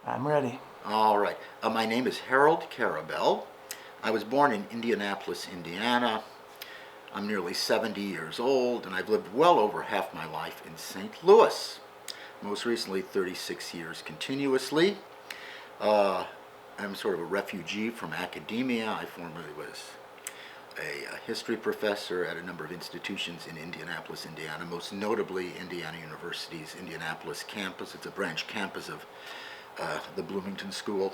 I'm ready. All right. My name is Harold Karabell. I was born in Indianapolis, Indiana. I'm nearly 70 years old, and I've lived well over half my life in St. Louis. Most recently, 36 years continuously. I'm sort of a refugee from academia. I formerly was a history professor at a number of institutions in Indianapolis, Indiana, most notably Indiana University's Indianapolis campus. It's a branch campus of the Bloomington School.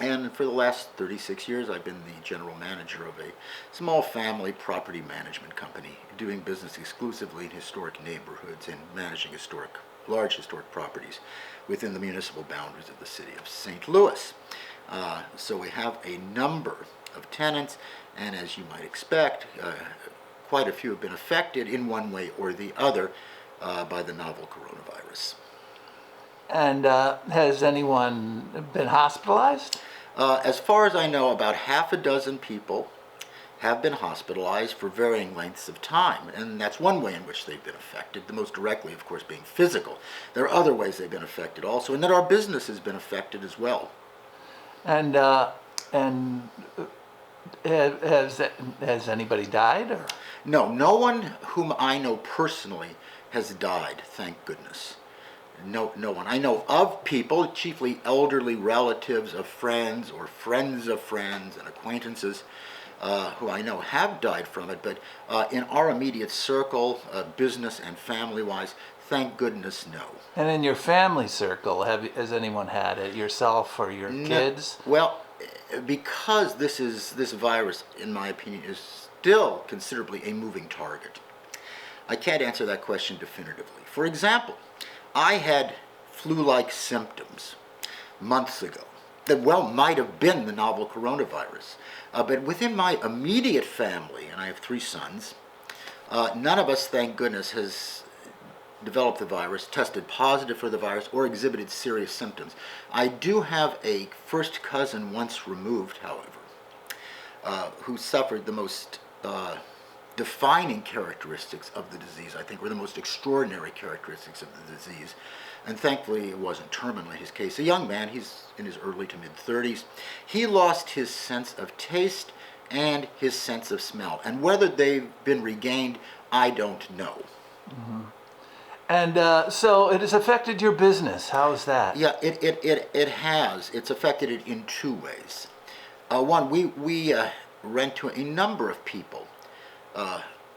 And for the last 36 years, I've been the general manager of a small family property management company, doing business exclusively in historic neighborhoods and managing large historic properties within the municipal boundaries of the city of St. Louis. So we have a number of tenants, and as you might expect, quite a few have been affected in one way or the other by the novel coronavirus. And has anyone been hospitalized? As far as I know, about half a dozen people have been hospitalized for varying lengths of time, and that's one way in which they've been affected, the most directly, of course, being physical. There are other ways they've been affected also, and that our business has been affected as well. And has anybody died? Or? No, no one whom I know personally has died, thank goodness. No one. I know of people, chiefly elderly relatives of friends or friends of friends and acquaintances who I know have died from it, but in our immediate circle, business and family-wise, thank goodness, no. And in your family circle, has anyone had it? Yourself or your kids? Well, because this virus, in my opinion, is still considerably a moving target, I can't answer that question definitively. For example, I had flu-like symptoms months ago that might have been the novel coronavirus. But within my immediate family, and I have 3 sons, none of us, thank goodness, has developed the virus, tested positive for the virus, or exhibited serious symptoms. I do have a first cousin once removed, however, who suffered the most defining characteristics of the disease, I think, were the most extraordinary characteristics of the disease. And thankfully, it wasn't terminal in his case. A young man, he's in his early to mid-30s. He lost his sense of taste and his sense of smell. And whether they've been regained, I don't know. Mm-hmm. And so it has affected your business. How is that? Yeah, it has. It's affected it in 2 ways. One, we rent to a number of people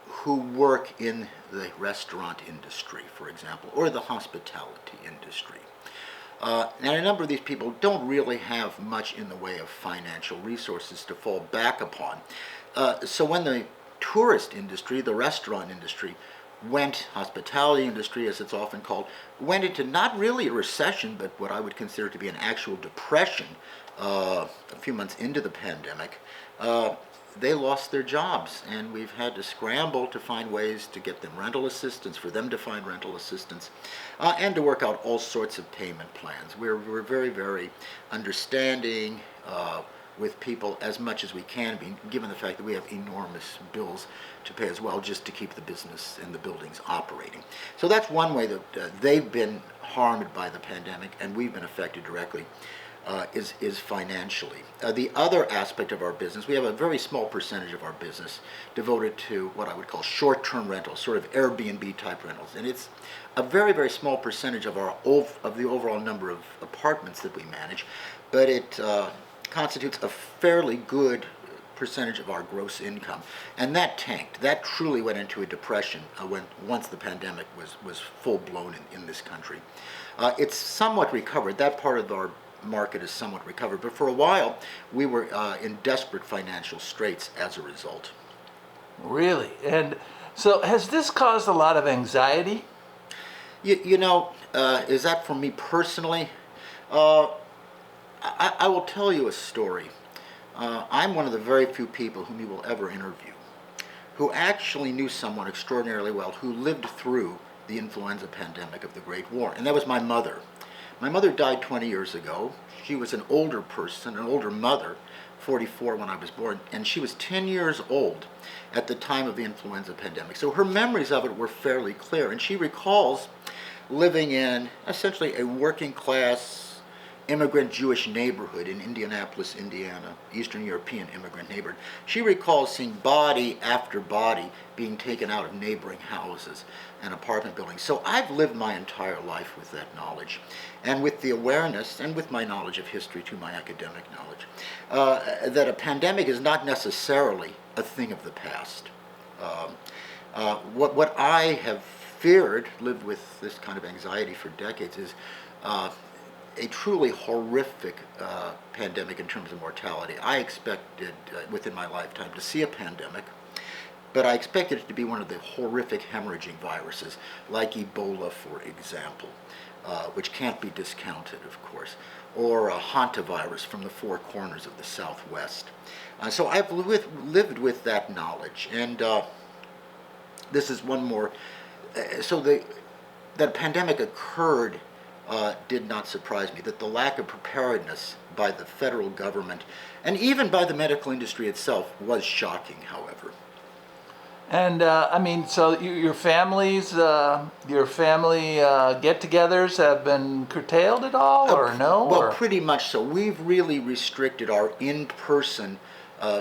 who work in the restaurant industry, for example, or the hospitality industry. And a number of these people don't really have much in the way of financial resources to fall back upon. So when the tourist industry, the restaurant industry, hospitality industry as it's often called, went into not really a recession, but what I would consider to be an actual depression a few months into the pandemic, they lost their jobs, and we've had to scramble to find ways to get them rental assistance, for them to find rental assistance, and to work out all sorts of payment plans. We're very, very understanding with people as much as we can be, given the fact that we have enormous bills to pay as well, just to keep the business and the buildings operating. So that's one way that they've been harmed by the pandemic, and we've been affected directly. Is financially. The other aspect of our business, we have a very small percentage of our business devoted to what I would call short-term rentals, sort of Airbnb type rentals, and it's a very, very small percentage of the overall number of apartments that we manage, but it constitutes a fairly good percentage of our gross income, and that tanked. That truly went into a depression once the pandemic was full blown in this country. It's somewhat recovered. That part of our market is somewhat recovered, but for a while we were in desperate financial straits as a result. Really? And so has this caused a lot of anxiety? Is that for me personally? I will tell you a story. I'm one of the very few people whom you will ever interview who actually knew someone extraordinarily well who lived through the influenza pandemic of the Great War, and that was my mother. My mother died 20 years ago. She was an older person, an older mother, 44 when I was born, and she was 10 years old at the time of the influenza pandemic. So her memories of it were fairly clear, and she recalls living in essentially a working class immigrant Jewish neighborhood in Indianapolis, Indiana, Eastern European immigrant neighborhood. She recalls seeing body after body being taken out of neighboring houses and apartment buildings. So I've lived my entire life with that knowledge, and with the awareness, and with my knowledge of history to my academic knowledge, that a pandemic is not necessarily a thing of the past. What I have feared, lived with this kind of anxiety for decades, is a truly horrific pandemic in terms of mortality. I expected within my lifetime to see a pandemic, but I expected it to be one of the horrific hemorrhaging viruses, like Ebola, for example, which can't be discounted, of course, or a hantavirus from the four corners of the Southwest. So I've lived with that knowledge, and this is one more. So that a pandemic occurred did not surprise me. That the lack of preparedness by the federal government and even by the medical industry itself was shocking, however. And I mean, so your family get-togethers have been curtailed at all, or no? Well, or? pretty much so. We've really restricted our in-person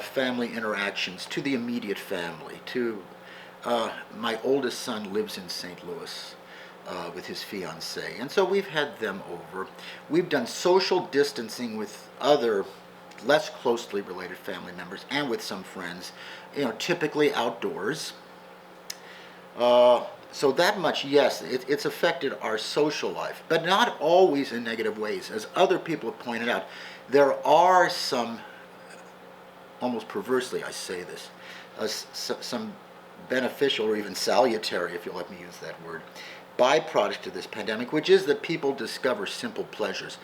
family interactions to the immediate family. My oldest son lives in St. Louis with his fiancée, and so we've had them over. We've done social distancing with other less closely related family members and with some friends, typically outdoors. So that much, yes, it's affected our social life, but not always in negative ways. As other people have pointed out, there are some, almost perversely I say this, some beneficial or even salutary, if you'll let me use that word, byproduct of this pandemic, which is that people discover simple pleasures,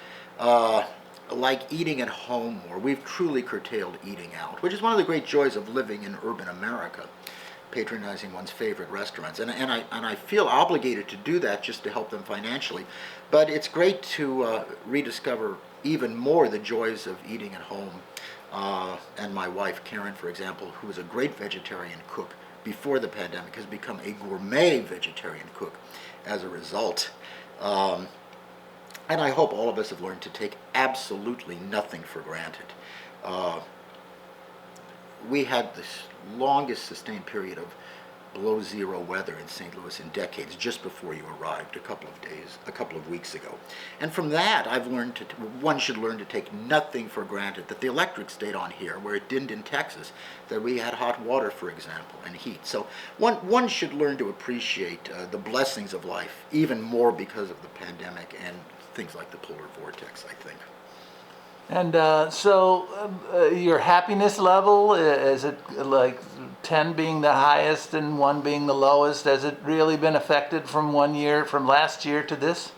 like eating at home more. We've truly curtailed eating out, which is one of the great joys of living in urban America, patronizing one's favorite restaurants. And I feel obligated to do that just to help them financially. But it's great to rediscover even more the joys of eating at home. And my wife, Karen, for example, who was a great vegetarian cook before the pandemic, has become a gourmet vegetarian cook as a result. And I hope all of us have learned to take absolutely nothing for granted. We had this longest sustained period of below zero weather in St. Louis in decades, just before you arrived a couple of weeks ago. And from that, I've learned one should learn to take nothing for granted, that the electric stayed on here where it didn't in Texas, that we had hot water, for example, and heat. So one should learn to appreciate the blessings of life even more because of the pandemic and things like the polar vortex, I think. And your happiness level, is it like 10 being the highest and 1 being the lowest? Has it really been affected from last year to this?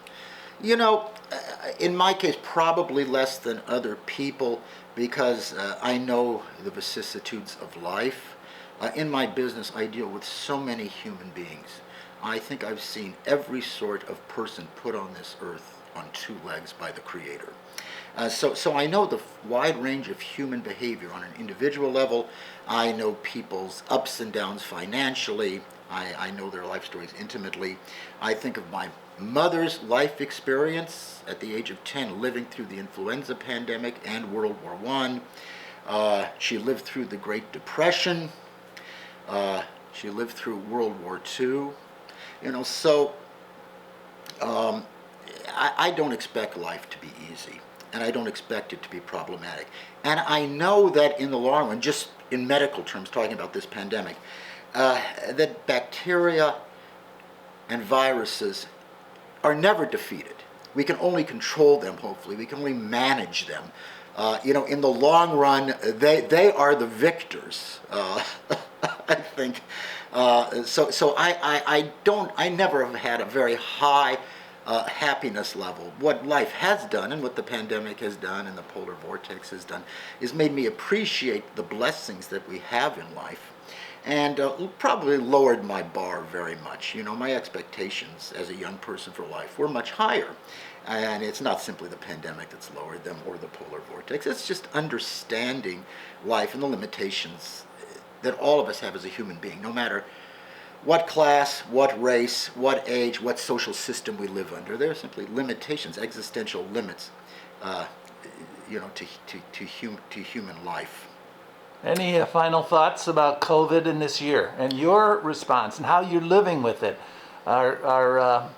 In my case, probably less than other people, because I know the vicissitudes of life. In my business, I deal with so many human beings. I think I've seen every sort of person put on this earth on 2 legs by the Creator. So I know the wide range of human behavior on an individual level. I know people's ups and downs financially. I know their life stories intimately. I think of my mother's life experience at the age of 10, living through the influenza pandemic and World War I. She lived through the Great Depression. She lived through World War II. I don't expect life to be easy, and I don't expect it to be problematic. And I know that in the long run, just in medical terms, talking about this pandemic, that bacteria and viruses are never defeated. We can only control them, hopefully. We can only manage them. In the long run, they are the victors, I think. So I never have had a very high happiness level. What life has done, and what the pandemic has done, and the polar vortex has done, is made me appreciate the blessings that we have in life, and probably lowered my bar very much. My expectations as a young person for life were much higher, and it's not simply the pandemic that's lowered them or the polar vortex. It's just understanding life and the limitations that all of us have as a human being, no matter what class, what race, what age, what social system we live under. There are simply limitations, existential limits. uh, to human life. Any final thoughts about COVID in this year and your response and how you're living with it? Our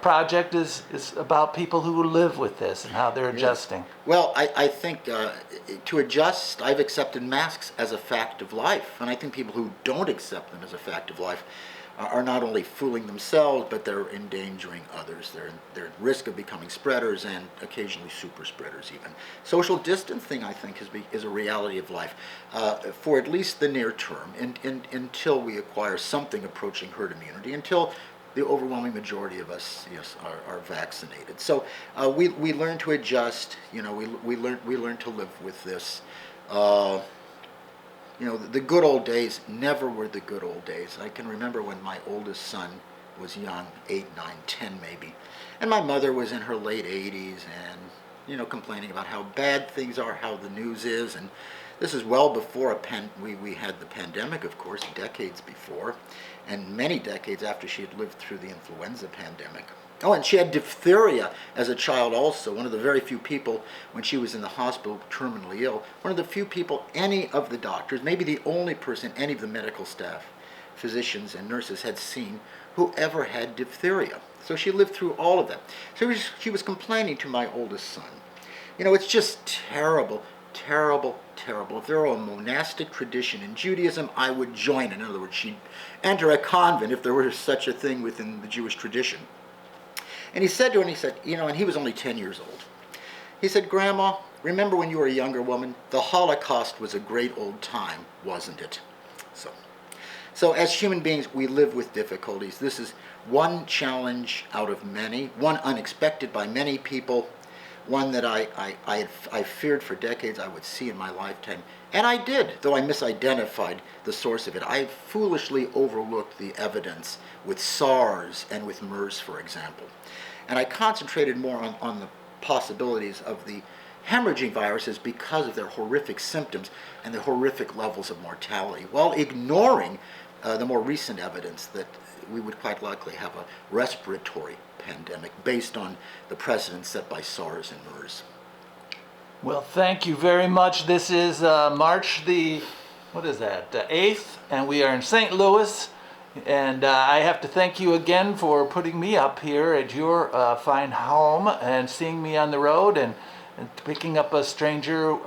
project is about people who live with this and how they're adjusting. Well, I think to adjust, I've accepted masks as a fact of life. And I think people who don't accept them as a fact of life are not only fooling themselves, but they're endangering others. They're at risk of becoming spreaders and occasionally super spreaders even. Social distancing, I think, is a reality of life for at least the near term, until we acquire something approaching herd immunity, until the overwhelming majority of us, yes, are vaccinated. So we learn to adjust. We learn to live with this. The good old days never were the good old days. I can remember when my oldest son was young, 8, 9, 10 maybe, and my mother was in her late 80s and, complaining about how bad things are, how the news is. And this is well before we had the pandemic, of course, decades before, and many decades after she had lived through the influenza pandemic. Oh, and she had diphtheria as a child also. One of the very few people, when she was in the hospital terminally ill, one of the few people any of the doctors, maybe the only person any of the medical staff, physicians and nurses had seen who ever had diphtheria. So she lived through all of that. So she was complaining to my oldest son. It's just terrible, terrible, terrible. If there were a monastic tradition in Judaism, I would join. In other words, she'd enter a convent if there were such a thing within the Jewish tradition. And he said to her, and he was only 10 years old. He said, "Grandma, remember when you were a younger woman? The Holocaust was a great old time, wasn't it?" So as human beings, we live with difficulties. This is one challenge out of many, one unexpected by many people, one that I feared for decades I would see in my lifetime. And I did, though I misidentified the source of it. I foolishly overlooked the evidence with SARS and with MERS, for example. And I concentrated more on the possibilities of the hemorrhaging viruses because of their horrific symptoms and the horrific levels of mortality, while ignoring the more recent evidence that we would quite likely have a respiratory pandemic based on the precedent set by SARS and MERS. Well, thank you very much. This is March the 8th, and we are in St. Louis. And I have to thank you again for putting me up here at your fine home and seeing me on the road and picking up a stranger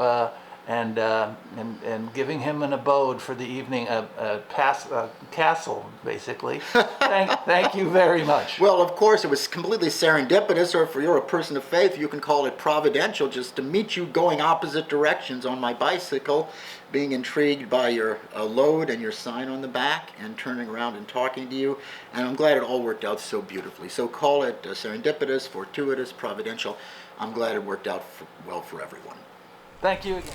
and giving him an abode for the evening, a castle, basically. Thank you very much. Well, of course, it was completely serendipitous, or if you're a person of faith, you can call it providential, just to meet you going opposite directions on my bicycle, being intrigued by your load and your sign on the back, and turning around and talking to you. And I'm glad it all worked out so beautifully. So call it serendipitous, fortuitous, providential. I'm glad it worked out well for everyone. Thank you again.